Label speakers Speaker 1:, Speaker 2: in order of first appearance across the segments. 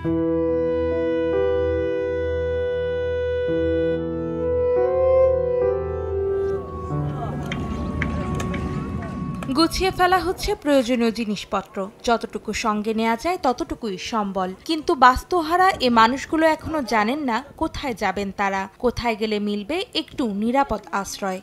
Speaker 1: গুছিয়ে ফেলা হচ্ছে প্রয়োজনীয় জিনিসপত্র, যতটুকু সঙ্গে নেওয়া যায় ততটুকুই সম্বল। কিন্তু বাস্তুহারা এ মানুষগুলো এখনো জানেন না কোথায় যাবেন তারা, কোথায় গেলে মিলবে একটু নিরাপদ আশ্রয়।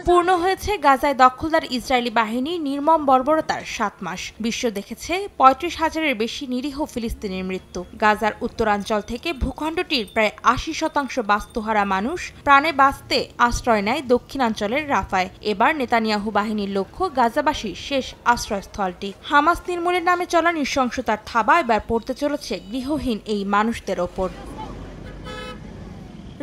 Speaker 1: পূর্ণ হয়েছে গাজায় দখলদার ইসরায়েলি বাহিনীর নির্মম বর্বরতার 7 মাস। বিশ্ব দেখেছে 35,000-এর বেশি নিরীহ ফিলিস্তিনির মৃত্যু। গাজার উত্তরাঞ্চল থেকে ভূখণ্ডটির প্রায় 80% বাস্তুহারা মানুষ প্রাণে বাঁচতে আশ্রয় নেয় দক্ষিণাঞ্চলের রাফায়। এবার নেতানিয়াহু বাহিনীর লক্ষ্য গাজাবাসীর শেষ আশ্রয়স্থলটি। হামাস নির্মূলের নামে চলা নৃশংসতার থাবা এবার পড়তে চলেছে গৃহহীন এই মানুষদের ওপর।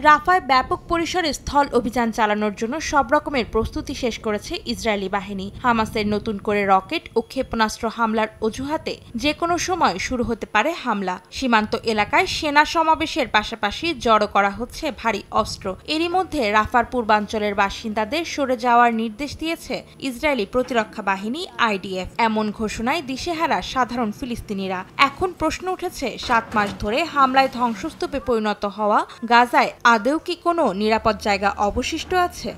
Speaker 1: রাফায় ব্যাপক পরিসরে স্থল অভিযান চালানোর জন্য সব রকমের প্রস্তুতি শেষ করেছে ইসরায়েলি বাহিনী। হামাসের নতুন করে রকেট ও ক্ষেপণাস্ত্র হামলার অজুহাতে যে কোনো সময় শুরু হতে পারে হামলা। সীমান্ত এলাকায় সেনা সমাবেশের পাশাপাশি জড়ো করা হচ্ছে ভারী অস্ত্র। এরই মধ্যে রাফার পূর্বাঞ্চলের বাসিন্দাদের সরে যাওয়ার নির্দেশ দিয়েছে ইসরায়েলি প্রতিরক্ষা বাহিনী IDF। এমন ঘোষণায় দিশেহারা সাধারণ ফিলিস্তিনিরা। এখন প্রশ্ন উঠেছে, 7 মাস ধরে হামলায় ধ্বংসস্তূপে পরিণত হওয়া গাজায় আদৌ কি কোনো নিরাপদ জায়গা অবশিষ্ট আছে?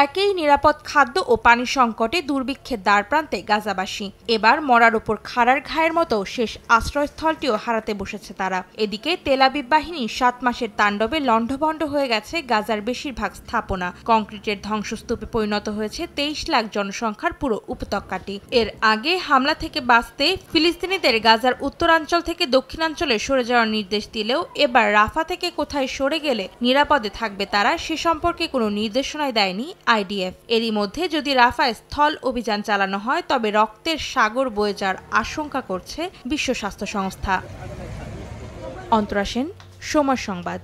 Speaker 1: একই নিরাপদ খাদ্য ও পানি সংকটে দুর্ভিক্ষের দ্বারপ্রান্তে গাজাবাসী। এবার মরার উপর খাড়ার ঘায়ের মতো শেষ আশ্রয়স্থলটিও হারাতে বসেছে তারা। এদিকে তেল আবিব বাহিনীর 7 মাসের তাণ্ডবে লণ্ডভণ্ড হয়ে গেছে গাজার বেশিরভাগ স্থাপনা। কংক্রিটের ধ্বংসস্তূপে পরিণত হয়েছে 23 লাখ জনসংখ্যার পুরো উপত্যকাটি। এর আগে হামলা থেকে বাঁচতে ফিলিস্তিনিদের গাজার উত্তরাঞ্চল থেকে দক্ষিণাঞ্চলে সরে যাওয়ার নির্দেশ দিলেও এবার রাফা থেকে কোথায় সরে গেলে নিরাপদে থাকবে তারা সে সম্পর্কে কোনো নির্দেশনাই দেয়নি IDF। এরই মধ্যে যদি রাফায় স্থল অভিযান চালানো হয় তবে রক্তের সাগর বয়ে যাওয়ার আশঙ্কা করছে বিশ্ব স্বাস্থ্য সংস্থা। অন্তরা সেন, সময় সংবাদ।